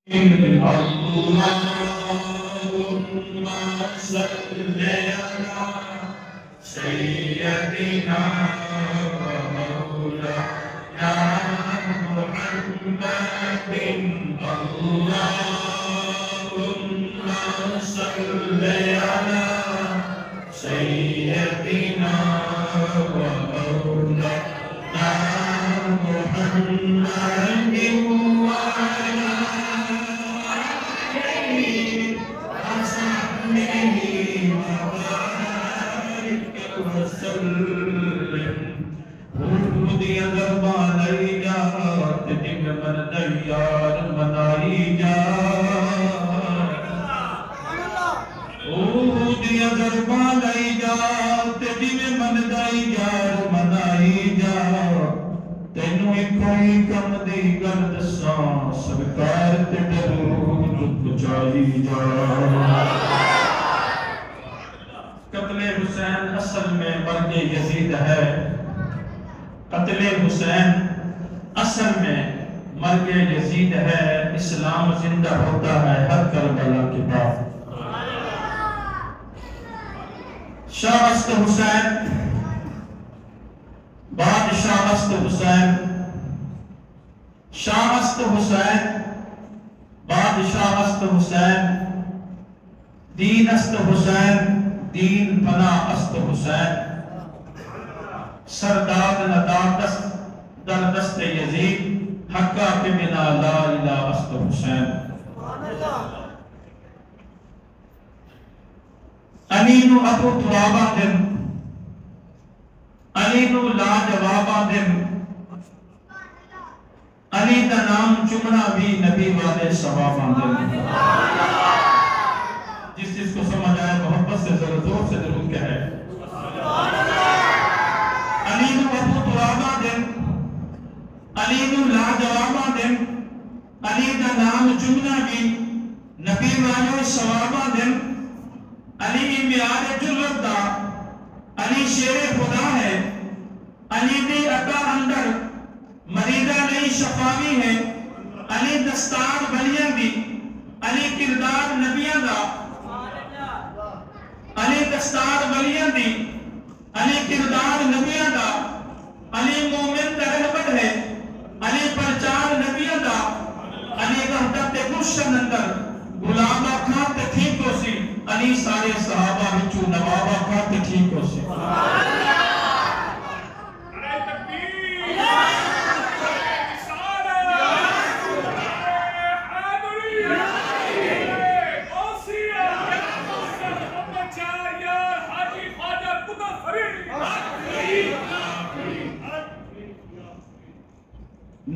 اللهم صل على سيدنا ومولانا محمد اللهم صل على سيدنا ومولانا محمد وعلى قتل حسین اصل میں مرگ یزید ہے. قتل حسین اصل میں مرگ یزید ہے. اسلام زندہ ہوتا ہے ہر کربلا کے بعد. شاہ است حسین بادشاہ است حسین شاہ است حسین بادشاہ است حسین دین است حسین دین پناہ است حسین سرداد نداد دست در دست یزید حقا کے بنا لا الہ است حسین. علینو ابو ترابا دن علینو لا جوابا دن علی دا نام چمنا بھی نبی والے ثوابا دن. جس چیز کو سمجھ آئے محبت سے ذرا زور سے ضرور کہے علینو ابو ترابا دن علینو لا جوابا دن علی دا نام چمنا بھی نبی والے ثوابا دن. علی میعاد جرت دا علی شیر خدا ہے. علی دی عطا اندر مریدہ نہیں شفاوی ہے. علی دستار بلیاں دی علی کردار نبیاں دا علی دستار بلیاں دی علی کردار نبیاں دا. علی مومن دا رہبر ہے علی پرچار نبیاں دا. علی وحدت گلشن اندر گلابہ کھاتے ٹھیک ہو سی. علی سارے صحابہ بچو نوابہ کھاتے ٹھیک ہو سی.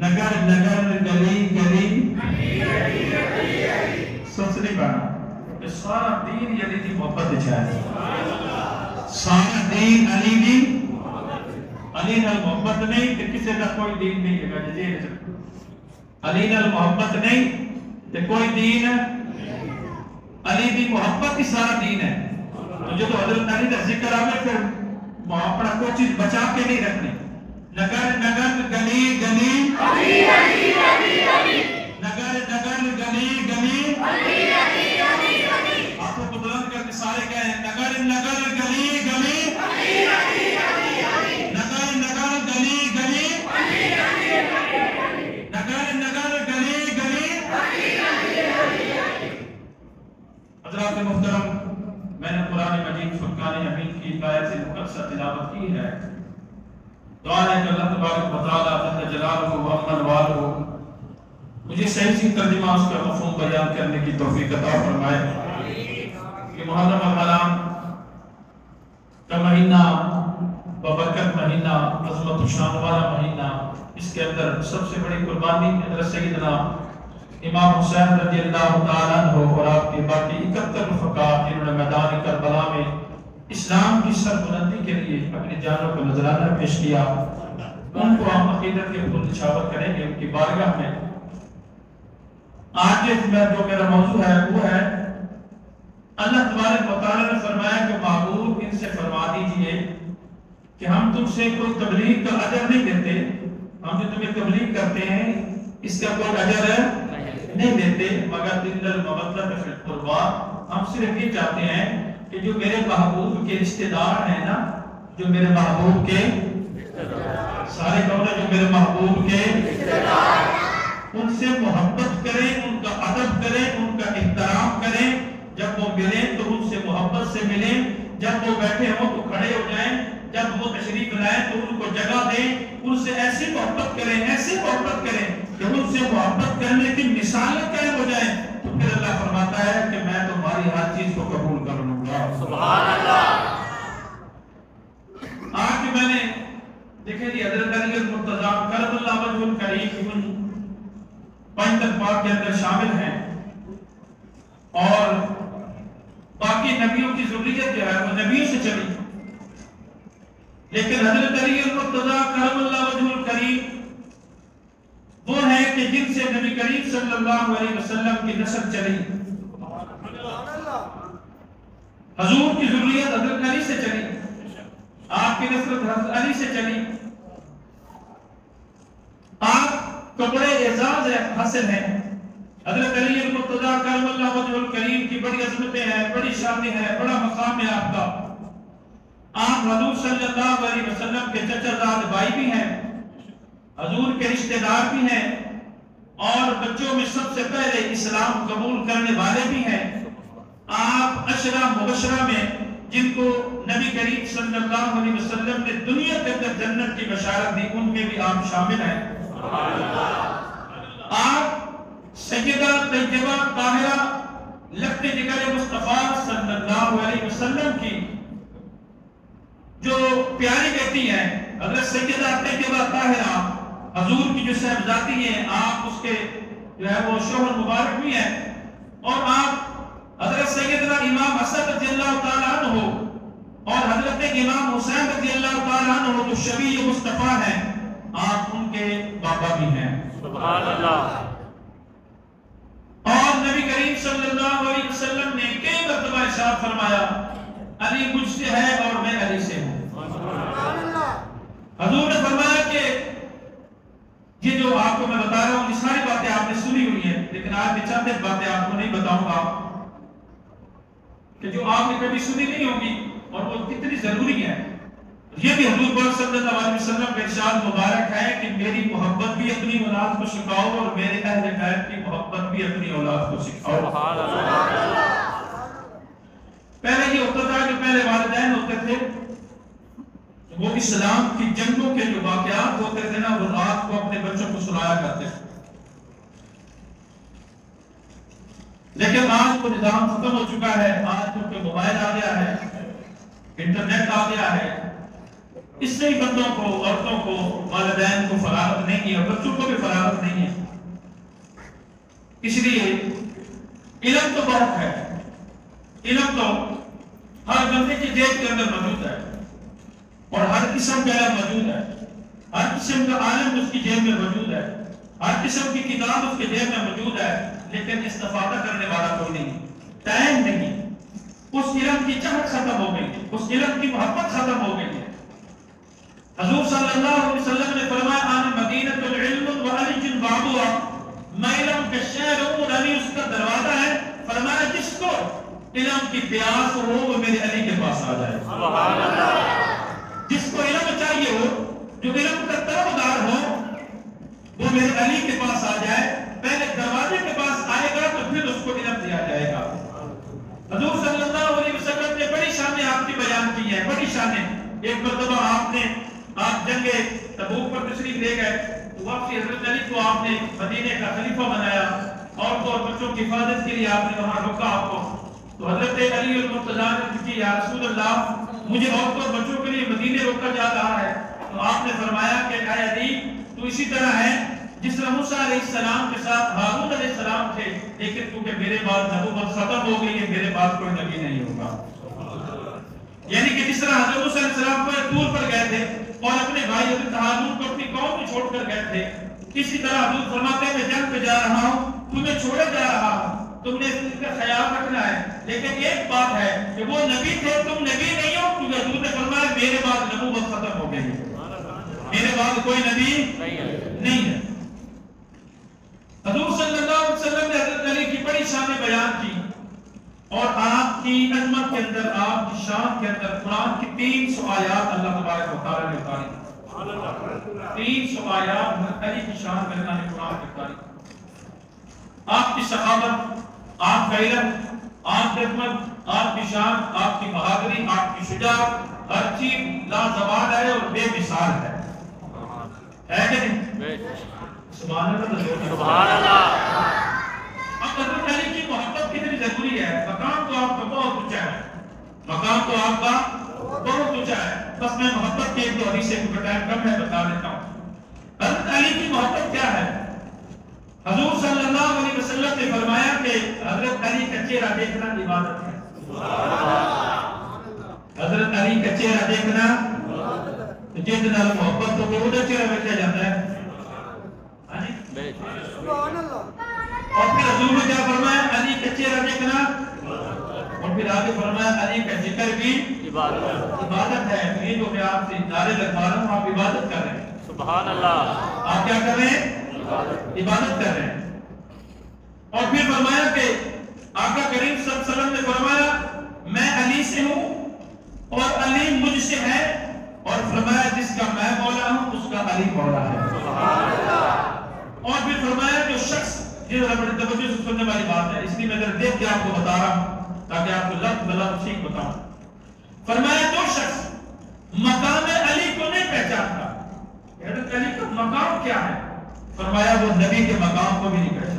نگر نگر گلی گلی سوچ نہیں پانا سارا دین علی دی محبت چاہے. سارا دین علی دی علی نال محبت نہیں تو کسی کا کوئی دین نہیں ہے. علی نال محبت نہیں تو کوئی دین. علی دی محبت ہی سارا دین ہے. تو جو حضرت علی کا ذکر آئے پھر اپنا کوئی چیز بچا کے نہیں رکھنی. نگر نگر گلی گلی علی علی علی علی نگر نگر گلی گلی علی علی علی علی. آنکھوں کو بلند کر کے سارے کہیں نگر نگر گلی گلی علی علی علی علی نگر نگر گلی گلی علی علی علی نگر نگر گلی گلی علی علی علی. حضرات محترم میں نے قرآن مجید فرقان حمید کی آیت سے مقدسہ تلاوت کی ہے. دعا ہے کہ اللہ تبارک و تعالیٰ جل جلالہ و امن والہ مجھے صحیح سی ترجمہ اس کا مفہوم بیان کرنے کی توفیق عطا فرمائے. کہ محرم الحرام کا مہینہ ببرکت مہینہ عظمت و شان والا مہینہ. اس کے اندر سب سے بڑی قربانی حضرت سیدنا امام حسین رضی اللہ تعالیٰ عنہ اور آپ کے باقی 71 رفقا جنہوں نے میدان کربلا میں اسلام کی سربلندی کے لیے اپنی جانوں کو نذرانہ پیش کیا. ان کو ہم عقیدت کے پھول نچھاور کریں گے ان کی بارگاہ میں. آج جو میرا موضوع ہے وہ ہے اللہ تبارک و تعالیٰ نے فرمایا کہ معبود ان سے فرما دیجئے کہ ہم تم سے کوئی تبلیغ کا اجر نہیں دیتے. ہم جو تمہیں تبلیغ کرتے ہیں اس کا کوئی اجر نہیں دیتے مگر دل المودۃ فی القربا، ہم صرف یہ چاہتے ہیں کہ جو میرے محبوب کے رشتہ دار ہیں نا، جو میرے محبوب کے سارے کہو نا، جو میرے محبوب کے ان سے محبت کریں، ان کا ادب کریں، ان کا احترام کریں، جب وہ ملیں تو ان سے محبت سے ملیں، جب وہ بیٹھے ہوں تو کھڑے ہو جائیں، جب وہ تشریف لائیں تو ان کو جگہ دیں، ان سے ایسی محبت کریں، ایسی محبت کریں کہ ان سے محبت کرنے کی مثالیں قائم ہو جائیں، تو پھر اللہ فرماتا ہے کہ میں تمہاری ہر چیز کو قبول کر لوں گا۔ سبحان اللہ۔ آج میں نے دیکھیں جی حضرت علی المرتضیٰ کرم اللہ وجہ الکریم ان 5 پاک کے اندر شامل ہیں، اور باقی نبیوں کی ضروریت جو ہے وہ نبیوں سے چلی، لیکن حضرت علی المرتضیٰ کرم اللہ وجہ الکریم وہ ہیں کہ جن سے نبی کریم صلی اللہ علیہ وسلم کی نسل چلی، حضور کی ضروریت حضرت علی سے چلی، آپ کی نسل حضرت علی سے چلی، آپ کو بڑے اعزاز حاصل ہیں۔ حضرت علی المرتضیٰ کرم اللہ وجہ الکریم کی بڑی عظمتیں ہیں، بڑی شانیں ہیں، بڑا مقام ہے آپ کا۔ آپ حضور صلی اللہ علیہ وسلم کے چچا زاد بھائی بھی ہیں، حضور کے رشتہ دار بھی ہیں، اور بچوں میں سب سے پہلے اسلام قبول کرنے والے بھی ہیں۔ آپ عشرہ مبشرہ میں جن کو نبی کریم صلی اللہ علیہ وسلم نے دنیا کے اندر جنت کی بشارت دی، ان میں بھی آپ شامل ہیں۔ آپ سیدہ طیبہ طاہرہ لقب جگر مصطفیٰ صلی اللہ علیہ وسلم کی جو پیاری بیٹی ہیں حضرت سیدہ طیبہ طاہرہ، حضور کی جو صاحبزادی ہیں، آپ اس کے جو ہے وہ شوہر مبارک بھی ہیں، اور آپ حضرت سیدنا امام حسن رضی اللہ تعالیٰ عنہ اور حضرت امام حسین رضی اللہ تعالیٰ عنہ جو شبیہ مصطفیٰ ہیں، آپ ان کے بابا بھی ہیں۔ سبحان اللہ۔ اور نبی کریم صلی اللہ علیہ وسلم نے کئی مرتبہ ارشاد فرمایا علی مجھ سے ہے اور میں علی سے ہوں۔ حضور نے فرمایا کہ یہ جو آپ کو میں بتا رہا ہوں یہ ساری باتیں آپ نے سنی ہوئی ہیں، لیکن آج میں چند باتیں آپ کو نہیں بتاؤں گا کہ جو آپ نے کبھی سنی نہیں ہوگی اور وہ کتنی ضروری ہے۔ یہ بھی حضور پاک صلی اللہ علیہ وسلم کا ارشاد مبارک ہے کہ میری محبت بھی اپنی اولاد کو سکھاؤ اور میرے اہل بیت کی محبت بھی اپنی اولاد کو سکھاؤ۔ پہلے یہ ہوتا تھا جو پہلے والدین ہوتے تھے وہ اسلام کی جنگوں کے جو واقعات ہوتے تھے نا، وہ رات کو اپنے بچوں کو سنایا کرتے تھے، لیکن آج وہ نظام ختم ہو چکا ہے۔ آج کیونکہ موبائل آ گیا ہے، انٹرنیٹ آ گیا ہے، اس سے ہی بندوں کو، عورتوں کو، والدین کو فراغت نہیں ہے، بچوں کو بھی فراغت نہیں ہے۔ اس لیے علم تو بہت ہے، علم تو ہر بندے کی جیب کے اندر موجود ہے، اور ہر قسم کا علم موجود ہے، ہر قسم کا عالم اس کی جیب میں موجود ہے، ہر قسم کی کتاب اس کی جیب میں موجود ہے، لیکن استفادہ کرنے والا کوئی نہیں، ٹائم نہیں، اس علم کی چاہت ختم ہو گئی، اس علم کی محبت ختم ہو گئی ہے۔ حضور صلی اللہ علیہ وسلم نے فرمایا آن مدینۃ العلم وعلی بابها، میں علم کا شہر ہوں اور علی اس کا دروازہ ہے۔ فرمایا جس کو علم کی پیاس ہو وہ میرے علی کے پاس آ جائے۔ سبحان اللہ۔ جس کو علم چاہیے ہو، جو علم کا طلبگار ہو، وہ میرے علی کے پاس آ جائے، پہلے دروازے کے پاس آئے گا تو پھر اس کو علم دیا جائے گا۔ حضور صلی اللہ علیہ وسلم نے بڑی شانیں آپ کی بیان کی ہیں، بڑی شانیں۔ ایک مرتبہ آپ جنگ تبوک پر تشریف لے گئے تو واپسی حضرت علی کو آپ نے مدینے کا خلیفہ بنایا، عورتوں اور بچوں کی حفاظت کے لیے آپ نے وہاں روکا آپ کو، تو حضرت علی المرتضیٰ نے کہا یا رسول اللہ مجھے عورتوں اور بچوں کے لیے مدینے روکا جا رہا ہے، تو آپ نے فرمایا کہ اے علی تو اسی طرح ہے جس طرح موسیٰ علیہ السلام کے ساتھ ہارون علیہ السلام تھے، لیکن کیونکہ میرے بعد نبوت ختم ہو گئی ہے، میرے بعد کوئی نبی نہیں ہوگا۔ یعنی کہ جس طرح حضرت موسیٰ علیہ السلام کو طور پر گئے تھے اور اپنے بھائی حضرت ہارون کو اپنی قوم میں چھوڑ کر گئے تھے، اسی طرح حضور فرماتے ہیں میں جنگ پہ جا رہا ہوں، تمہیں چھوڑے جا رہا ہوں، تم نے اس کا خیال رکھنا ہے، لیکن ایک بات ہے کہ وہ نبی تھے، تم نبی نہیں ہو، کیونکہ حضور نے فرمایا میرے بعد نبوت ختم ہو گئی ہے، میرے بعد کوئی نبی نہیں ہے۔ حضور صلی اللہ علیہ وسلم نے حضرت علی کی بڑی شان بیان کی اور آپ کی عظمت کے اندر، آپ کی شان کے اندر قرآن کی 300 آیات اللہ تبارک و تعالی نے اتاری. 300 آیات حضرت علی کی شان میں اللہ نے قرآن میں اتاری. آپ کی سخاوت، آپ کا علم، آپ کی عظمت، آپ کی شان، آپ کی بہادری، آپ کی شجاعت، ہر چیز لازوال ہے اور بے مثال ہے. ہے کہ نہیں؟ سبحان اللہ. سبحان اللہ. اب حضرت علی کی محبت کتنی ضروری ہے. مقام تو آپ کا بہت اونچا ہے، مقام تو آپ کا بہت اونچا ہے. بس میں محبت کی ایک دو حدیثیں کا ٹائم کم ہے بتا دیتا ہوں. حضرت علی کی محبت کیا ہے؟ حضور صلی اللہ علیہ وسلم نے فرمایا کہ حضرت علی کا چہرہ دیکھنا عبادت ہے. حضرت علی کا چہرہ دیکھنا جتنا محبت تو وہ چہرہ بیٹھا جاتا ہے. ہاں جی. اور پھر حضور نے کیا فرمایا؟ علی کا چہرہ دیکھنا، اور پھر آگے فرمایا علی کا ذکر بھی عبادت ہے. یہ جو میں آپ سے نعرے لگوا رہا ہوں، آپ عبادت کر رہے ہیں. سبحان اللہ. آپ کیا کر رہے ہیں؟ عبادت کر رہے ہیں. اور پھر فرمایا کہ آقا کریم صلی اللہ علیہ وسلم نے فرمایا میں علی سے ہوں اور علی مجھ سے ہے، اور فرمایا جس کا میں مولا ہوں اس کا علی مولا ہے. اور پھر فرمایا جو شخص، یہ ذرا بڑی توجہ سے سننے والی بات ہے، اس لیے میں ذرا دیکھ کے آپ کو بتا رہا ہوں تاکہ آپ کو لفظ بلفظ ٹھیک بتاؤں. فرمایا جو شخص مقام علی کو نہیں پہچانتا، حضرت علی کا مقام کیا ہے، فرمایا وہ نبی کے مقام کو بھی نہیں پہچانتا.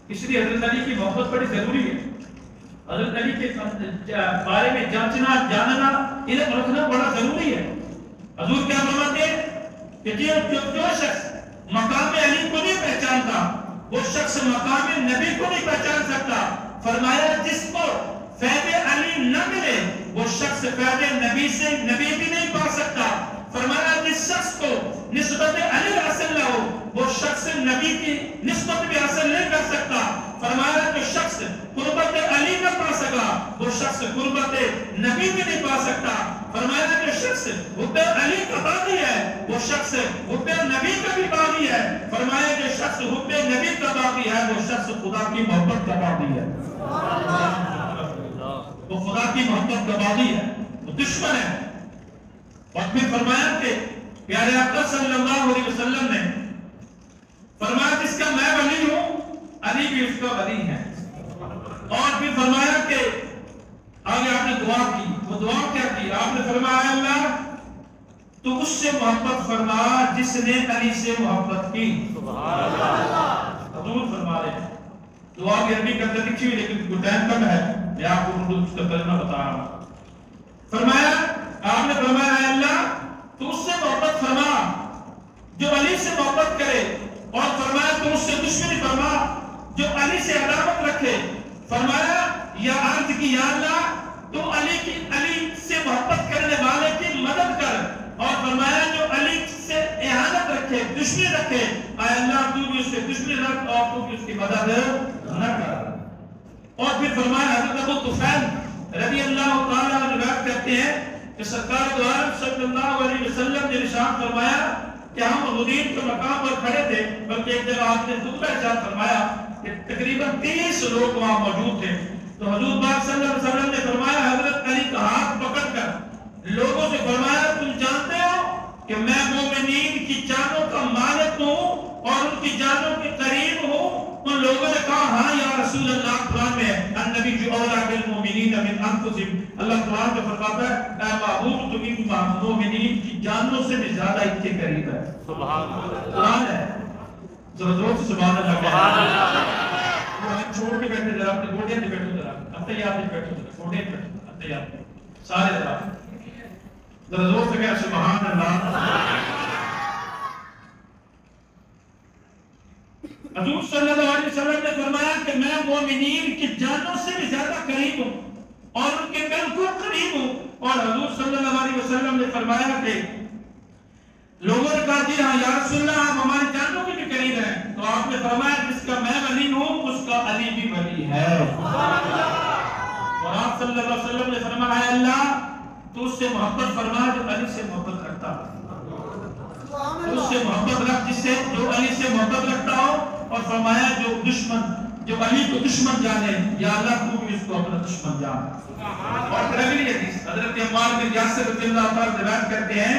اس لیے حضرت علی کی محبت بڑی ضروری ہے. حضرت علی کے بارے میں جانچنا، جاننا، علم رکھنا بڑا ضروری ہے. حضور کیا فرماتے ہیں کہ جو شخص مقام علی کو نہیں پہچانتا وہ شخص مقام نبی کو نہیں پہچان سکتا. فرمایا جس کو فیض علی نہ ملے وہ شخص فیض نبی سے نبی بھی نہیں پا سکتا. فرمایا جس شخص کو نسبت علی حاصل نہ ہو وہ شخص نبی کی نسبت بھی حاصل نہیں کر سکتا. فرمایا جو شخص قربت علی نہ پا سکا وہ شخص قربت نبی بھی نہیں پا سکتا. فرمایا جو شخص حب علی کا باغی ہے وہ شخص حب نبی کا بھی باغی ہے. فرمایا جو شخص حب نبی کا باغی ہے وہ شخص خدا کی محبت کا باغی ہے. وہ خدا کی محبت کا باغی ہے، وہ دشمن ہے. اور پھر فرمایا کہ پیارے آقا صلی اللہ علیہ وسلم نے فرمایا جس کا میں ولی ہوں علی بھی اس کا ولی ہے. اور پھر فرمایا کہ آگے آپ نے دعا کی. وہ دعا کیا کی؟ آپ نے فرمایا اللہ تو اس سے محبت فرما جس نے علی سے محبت کی. سبحان اللہ. حضور فرما رہے ہیں دعا بھی عربی کے اندر لکھی ہوئی لیکن ٹائم کم ہے، میں آپ کو اردو اس کا ترجمہ بتا رہا ہوں. فرمایا آپ نے فرمایا اے اللہ تو اس سے محبت فرما جو علی سے محبت کرے، اور فرمایا تو اس سے دشمنی فرما جو علی سے عداوت رکھے. فرمایا یا عرض کی یا اللہ تو علی سے محبت کرنے والے کی مدد کر، اور فرمایا جو علی سے احانت رکھے، دشمنی رکھے، اے اللہ تو بھی اس سے دشمنی رکھ اور تو بھی اس کی مدد نہ کر. اور پھر فرمایا حضرت ابو طفیل رضی اللہ تعالیٰ عنہ روایت کرتے ہیں کہ سرکار دو عالم صلی اللہ علیہ وسلم نے ارشاد فرمایا کہ ہم غدیر کے مقام پر کھڑے تھے، بلکہ ایک جگہ آپ نے خطبہ ارشاد فرمایا کہ تقریباً 30 لوگ وہاں موجود تھے. تو حضور پاک صلی اللہ علیہ وسلم نے فرمایا حضرت علی کا ہاتھ پکڑ کر لوگوں سے فرمایا تم جانتے ہو کہ میں مومنین کی جانوں کا مالک ہوں اور ان کی جانوں کے قریب ہوں. ان لوگوں نے کہا ہاں یا رسول اللہ. قرآن میں النبی جو اولا بالمؤمنین من انفسہم، اللہ قرآن میں فرماتا ہے اے محبوب تم مومنین کی جانوں سے بھی زیادہ ان کے قریب ہے. سبحان اللہ. قرآن ہے. ذرا زور سے سبحان اللہ. سبحان اللہ. چھوڑ کے بیٹھے ذرا اپنے گوڑیاں پہ بیٹھو، ذرا اتحیات پہ بیٹھو، ذرا گوڑیاں پہ بیٹھو، اتحیات پہ سارے ذرا زور سے کہا سبحان اللہ. حضور صلی اللہ علیہ وسلم نے فرمایا کہ میں مومنین کی جانوں سے بھی زیادہ قریب ہوں اور ان کے بالکل قریب ہوں. اور حضور صلی اللہ علیہ وسلم نے فرمایا کہ لوگوں نے کہا جی ہاں یا رسول اللہ آپ ہماری جانوں کے بھی قریب ہیں. تو آپ نے فرمایا جس کا میں ولی ہوں اس کا علی بھی ولی ہے. اور آپ صلی اللہ علیہ وسلم نے فرمایا اللہ تو اس سے محبت فرما جو علی سے محبت رکھتا ہے. اس سے محبت رکھ جس سے جو علی سے محبت رکھتا ہو، اور فرمایا جو علی کو دشمن جانے، یا اللہ تو بھی اس کو اپنا دشمن جان۔ اور پھر اگلی حدیث حضرت عمار بن یاسر رضی اللہ تعالیٰ روایت کرتے ہیں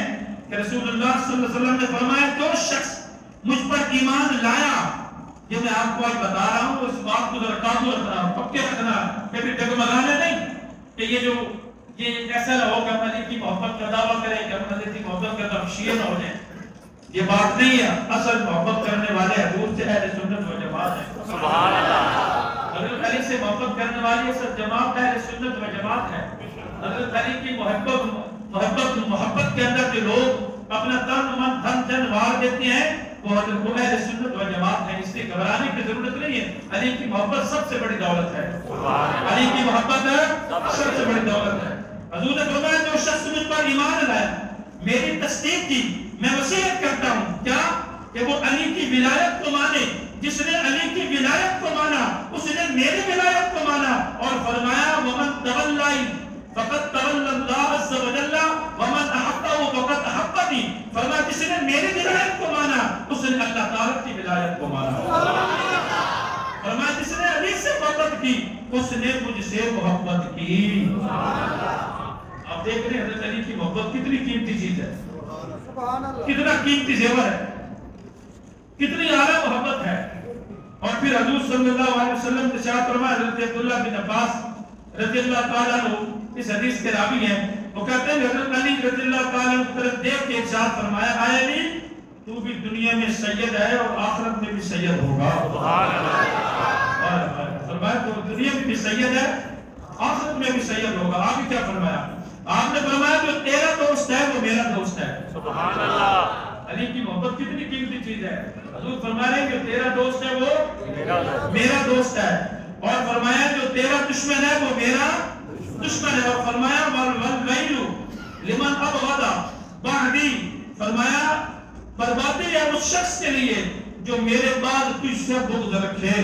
کہ رسول اللہ صلی اللہ علیہ وسلم نے فرمایا جو شخص مجھ پر ایمان لایا، یہ میں آپ کو آج بتا رہا ہوں، اس بات کو ذرا قابو رکھنا، پکے رکھنا، پھر بھی ڈگمگانے نہیں کہ یہ ایسا نہ ہو کہ ہم علی کی محبت کا دعویٰ کریں کہ ہم علی کی محبت کا دعویٰ شیعہ نہ ہو جائیں۔ یہ بات نہیں ہے، اصل محبت کرنے والے حضور سے اہل سنت و جماعت ہے۔ سبحان اللہ۔ حضرت علی سے محبت کرنے والی اصل جماعت اہل سنت و جماعت ہے۔ حضرت علی کی محبت کے اندر جو لوگ اپنا تن من دھن جن وار دیتے ہیں وہ حضرت اہل سنت و جماعت ہے، اس لیے گھبرانے کی ضرورت نہیں ہے۔ علی کی محبت سب سے بڑی دولت ہے، علی کی محبت سب سے بڑی دولت ہے۔ حضور نے فرمایا جو شخص مجھ پر ایمان لایا، میری تصدیق کی، میں وصیت کرتا ہوں کیا کہ وہ علی کی ولایت کو مانے، جس نے علی کی ولایت کو مانا اس نے میری ولایت کو مانا، اور فرمایا ومن تولی فقد تولی اللہ عز وجل ومن احبہ فقد احبنی، فرمایا جس نے میری ولایت کو مانا اس نے اللہ تعالیٰ کی ولایت کو مانا، فرمایا جس نے علی سے محبت کی اس نے مجھ سے محبت کی۔ آپ دیکھ رہے ہیں حضرت علی کی محبت کتنی قیمتی چیز ہے، کتنا قیمتی زیور ہے، کتنی اعلیٰ محبت ہے۔ اور پھر حضور صلی اللہ علیہ وسلم نے ارشاد فرمایا، حضرت عبداللہ بن عباس رضی اللہ تعالیٰ عنہ اس حدیث کے راوی ہیں، وہ کہتے ہیں حضرت علی رضی اللہ تعالیٰ عنہ کی طرف دیکھ کے ارشاد فرمایا اے علی تو بھی دنیا میں سید ہے اور آخرت میں بھی سید ہوگا۔ فرمایا تو دنیا میں بھی سید ہے، آخرت میں بھی سید ہوگا۔ آگے کیا فرمایا؟ آپ نے فرمایا جو تیرا دوست ہے وہ میرا دوست ہے۔ سبحان اللہ۔ علی کی محبت کتنی قیمتی چیز ہے۔ حضور فرما رہے ہیں کہ تیرا دوست ہے وہ میرا دوست ہے، اور فرمایا جو تیرا دشمن ہے وہ میرا دشمن ہے، اور فرمایا والویل لمن ابغض بعدی، فرمایا بربادی ہے اس شخص کے لیے جو میرے بعد تجھ سے بغض رکھے۔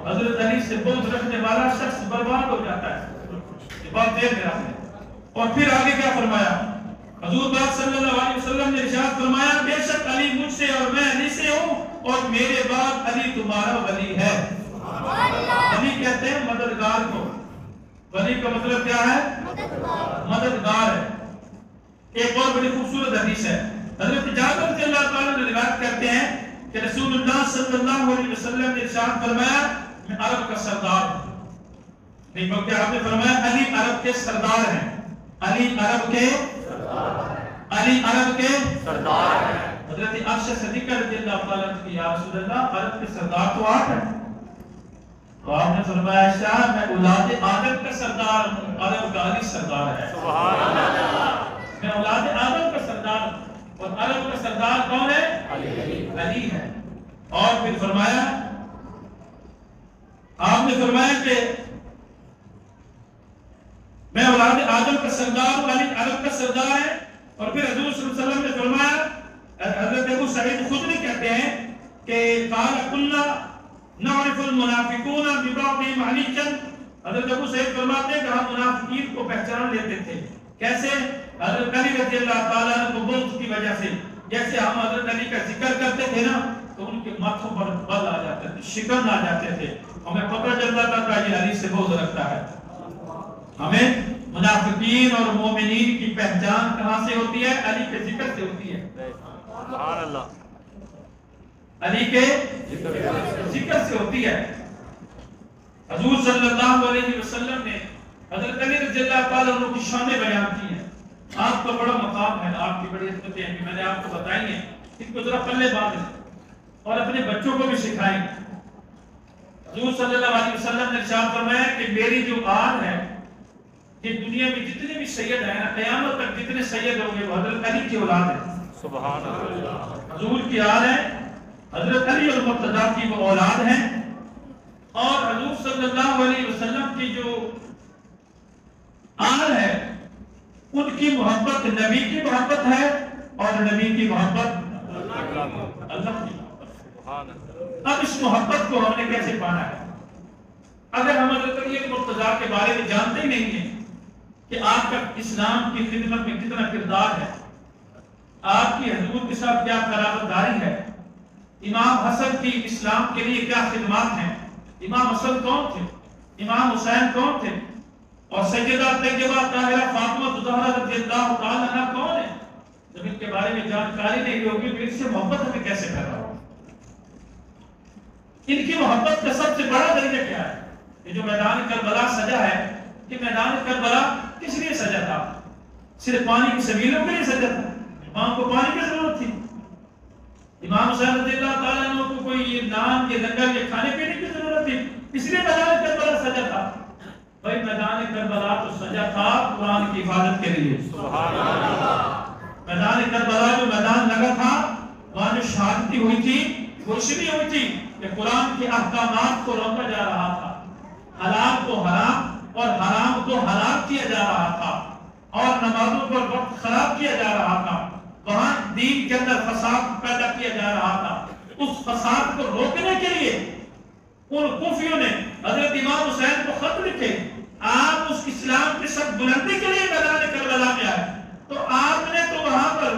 حضرت علی سے بغض رکھنے والا شخص برباد ہو جاتا ہے، یہ بات دیر میں آپ نے۔ اور پھر آگے کیا فرمایا؟ حضور پاک صلی اللہ علیہ وسلم نے ارشاد فرمایا بے شک علی مجھ سے اور میں علی سے ہوں، اور میرے بعد علی تمہارا ولی ہے۔ ولی کہتے ہیں مددگار کو، ولی کا مطلب کیا ہے؟ مددگار ہے۔ ایک اور بڑی خوبصورت حدیث ہے، حضرت جابر رضی اللہ تعالیٰ نے روایت کرتے ہیں کہ رسول اللہ صلی اللہ علیہ وسلم نے ارشاد فرمایا میں عرب کا سردار ہوں، نہیں بلکہ آپ نے فرمایا علی عرب کے سردار ہیں، علی عرب کے سردار ہیں۔ حضرت عائشہ صدیقہ رضی اللہ تعالیٰ عنہ کی یا رسول اللہ عرب کے سردار تو آپ ہیں، تو آپ نے فرمایا عائشہ میں اولاد آدم کا سردار ہوں، عرب کا علی سردار ہے۔ سبحان اللہ۔ میں اولاد آدم کا سردار ہوں اور عرب کا سردار کون ہے؟ علی ہے۔ اور پھر فرمایا آپ نے فرمایا کہ میں اولاد آدم کا سردار ہوں، علی عرب کا سردار ہے۔ اور پھر حضور صلی اللہ علیہ وسلم نے فرمایا، حضرت ابو سعید خدری کہتے ہیں کہ قال کنا نعرف المنافقون ببعضهم عليا، حضرت ابو سعید فرماتے ہیں کہ ہم منافقین کو پہچان لیتے تھے، کیسے؟ حضرت علی رضی اللہ تعالیٰ عنہ کو بغض کی وجہ سے، جیسے ہم حضرت علی کا ذکر کرتے تھے نا تو ان کے ماتھوں پر بل آ جاتے تھے، شکن آ جاتے تھے، ہمیں پتہ چلتا تھا کہ یہ علی سے بغض رکھتا ہے۔ ہمیں منافقین اور مومنین کی پہچان کہاں سے ہوتی ہے؟ علی کے ذکر سے ہوتی ہے۔ سبحان اللہ۔ علی کے ذکر سے ہوتی ہے۔ حضور صلی اللہ علیہ وسلم نے حضرت علی رضی اللہ تعالیٰ عنہ کی شانیں بیان کی ہیں۔ آپ کا بڑا مقام ہے، آپ کی بڑی عزتیں ہیں، میں نے آپ کو بتائی ہیں، ان کو ذرا پلے باندھیں اور اپنے بچوں کو بھی سکھائیں۔ حضور صلی اللہ علیہ وسلم نے ارشاد فرمایا کہ میری جو آل ہے، یہ دنیا میں جتنے بھی سید ہیں نا، قیامت تک جتنے سید ہوں گے وہ حضرت علی کی اولاد ہے۔ سبحان اللہ۔ حضور کی آل ہے، حضرت علی اور مرتضیٰ کی وہ اولاد ہیں، اور حضور صلی اللہ علیہ وسلم کی جو آل ہے ان کی محبت نبی کی محبت ہے، اور نبی کی محبت اللہ کی محبت۔ اب اس محبت کو ہم نے کیسے پانا ہے؟ اگر ہم حضرت علی اور مرتضیٰ کے بارے میں جانتے ہی نہیں ہیں کہ آپ کا اسلام کی خدمت میں کتنا کردار ہے، آپ کی حضور کے ساتھ کیا قرابت داری ہے، امام حسن کی اسلام کے لیے کیا خدمات ہیں، امام حسن کون تھے، امام حسین کون تھے، اور سیدہ طیبہ طاہرہ فاطمہ الزہرا رضی اللہ تعالی عنہا کون ہے؟ جب ان کے بارے میں جانکاری نہیں ہوگی تو ان سے محبت ہمیں کیسے پیدا ہوگی؟ ان کی محبت کا سب سے بڑا ذریعہ کیا ہے؟ یہ جو میدان کربلا سجا ہے، کہ میدان کربلا کس لیے سجا تھا؟ صرف پانی کی سبیلوں کے لیے سجا تھا؟ امام کو پانی کی ضرورت تھی؟ امام حسین رضی اللہ تعالیٰ عنہ کو کوئی یہ نان، یہ لنگر، یہ کھانے پینے کی ضرورت تھی؟ اس لیے میدان کربلا سجا تھا؟ بھائی میدان کربلا تو سجا تھا قرآن کی حفاظت کے لیے۔ سبحان اللہ۔ میدان کربلا جو میدان لگا تھا، وہاں جو شہادتی ہوئی تھی وہ اس لیے ہوئی تھی کہ قرآن کے احکامات کو روکا جا رہا تھا، حلال کو حرام اور حرام کو حلال کیا جا رہا تھا، اور نمازوں پر وقت خراب کیا جا رہا تھا، وہاں دین کے اندر فساد پیدا کیا جا رہا تھا۔ اس فساد کو روکنے کے لیے ان کوفیوں نے حضرت امام حسین کو خط لکھے، آپ اس اسلام کی سب بلندی کے لیے میدان کربلا میں آئے، تو آپ نے تو وہاں پر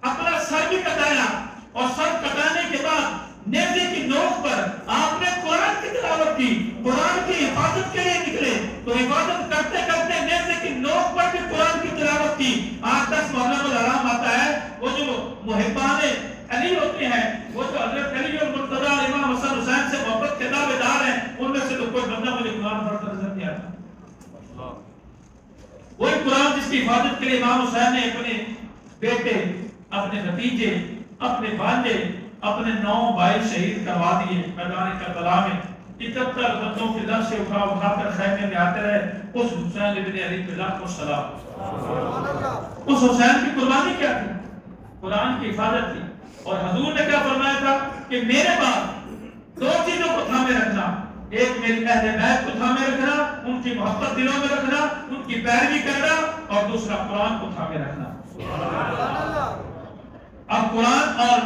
اپنا سر بھی کٹایا، اور سر کٹانے کے بعد نیزے کی نوک پر آپ نے قرآن کی تلاوت کی، قرآن کی حفاظت کے لیے نکلے، تو حفاظت کرتے کرتے نیزے کی نوک پر بھی قرآن کی تلاوت کی۔ 8-10 محرم الحرام آتا ہے، وہ جو محبان علی ہوتے ہیں، وہ جو حضرت علی اور مرتضیٰ امام حسن حسین سے محبت کے دعوے دار ہیں، ان میں سے تو کوئی بندہ مجھے قرآن پڑھتا نظر نہیں آتا۔ وہی قرآن جس کی حفاظت کے لیے امام حسین نے اپنے بیٹے، اپنے بھتیجے، اپنے بھانجے، اپنے 9 بھائی شہید کروا دیے میدان کربلا میں۔ 71 بندوں کے در سے اٹھا کر خیمے میں آتے رہے اس حسین ابن علی پہ لاکھوں سلام۔ اس حسین کی قربانی کیا تھی؟ قرآن کی حفاظت تھی۔ اور حضور نے کیا فرمایا تھا کہ میرے بعد 2 چیزوں کو تھامے رکھنا، ایک میری اہل بیت کو تھامے رکھنا، ان کی محبت دلوں میں رکھنا، ان کی پیروی کرنا، اور دوسرا قرآن کو تھامے رکھنا۔ اب قرآن اور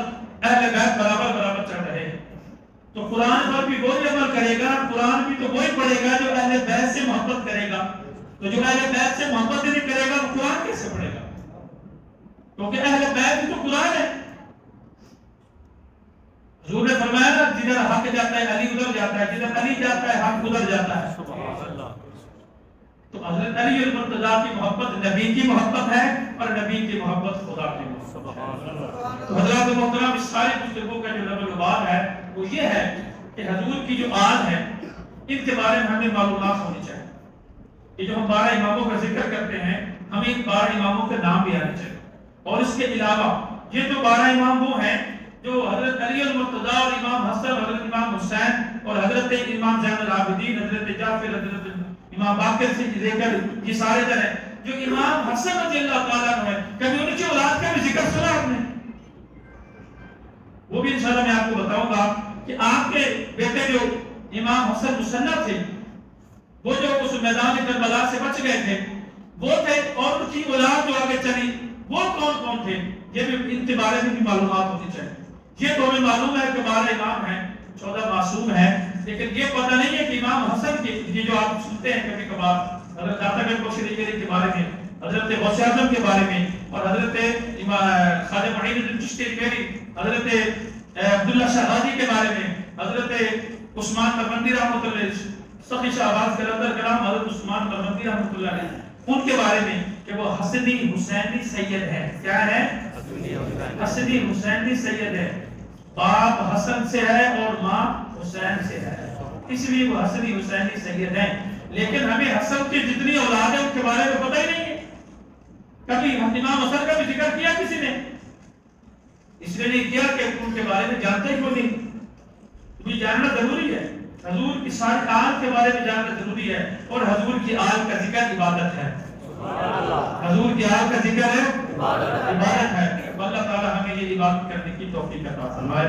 اہل بیت برابر برابر چل رہے ہیں، تو قرآن پر بھی وہی عمل کرے گا، قرآن بھی تو وہی پڑھے گا جو اہل بیت سے محبت کرے گا۔ تو جو اہل بیت سے محبت نہیں کرے گا وہ قرآن کیسے پڑھے گا؟ کیونکہ اہل بیت بھی تو قرآن ہے۔ حضور نے فرمایا نا، جدھر حق جاتا ہے علی ادھر جاتا ہے، جدھر علی جاتا ہے حق ادھر جاتا ہے۔ تو حضرت علی اور مرتضیٰ کی محبت نبی کی محبت ہے، اور نبی کی محبت خدا کی محبت ہے۔ تو حضرات محترم، اس ساری گفتگو کا جو لب و لباب ہے وہ یہ ہے کہ حضور کی جو آل ہے ان کے بارے میں ہمیں معلومات ہونی چاہیے۔ یہ جو ہم 12 اماموں کا ذکر کرتے ہیں، ہمیں ان 12 اماموں کے نام بھی آنے چاہیے۔ اور اس کے علاوہ یہ جو 12 امام وہ ہیں جو حضرت علی المرتضیٰ اور امام حسن، حضرت امام حسین اور حضرت امام زین العابدین، حضرت جعفر، حضرت امام باقر سے لے کر یہ سارے در ہیں، جو امام حسن رضی اللہ تعالیٰ عنہ ہے، کبھی ان کی اولاد کا بھی ذکر سنا آپ نے؟ وہ بھی انشاءاللہ میں آپ کو بتاؤں گا کہ آپ کے بیٹے جو امام حسن مسنہ تھے، وہ جو اس میدان کربلا سے بچ گئے تھے وہ تھے، اور ان کی اولاد جو آگے چلی وہ کون کون تھے، یہ بھی ان کے بارے میں بھی معلومات ہونی چاہیے۔ یہ تو ہمیں معلوم ہے کہ 12 امام ہیں، 14 معصوم ہیں، لیکن یہ پتہ نہیں ہے کہ امام حسن کی یہ جو آپ سنتے ہیں کبھی کبھار حضرت داتا گنج بخش کے بارے میں، حضرت غوث اعظم کے بارے میں، اور حضرت خواجہ معین الدین چشتی میری، حضرت عبداللہ شاہ غازی کے بارے میں، حضرت عثمان برمندی رحمۃ اللہ علیہ، سخی شاہ عباس کلندر کرام حضرت عثمان برمندی رحمۃ اللہ علیہ، ان کے بارے میں کہ وہ حسنی حسینی سید ہے۔ کیا ہے؟ حسنی حسینی سید ہے، باپ حسن سے ہے اور ماں حسین سے ہے، اس لیے وہ حسنی حسینی سید ہیں۔ لیکن ہمیں حسن کی جتنی اولاد ہے ان کے بارے میں پتہ ہی نہیں ہے، کبھی امام حسن کا بھی ذکر کیا کسی نے؟ اس لیے نہیں کیا کہ ان کے بارے میں جانتے ہی نہیں، یہ جاننا ضروری ہے۔ حضور کی ساری آل کے بارے میں جاننا ضروری ہے، اور حضور کی آل کا ذکر عبادت ہے۔ حضور کی آل کا ذکر ہے عبادت ہے۔ اللہ تعالی ہمیں یہ عبادت کرنے کی توفیق عطا فرمائے۔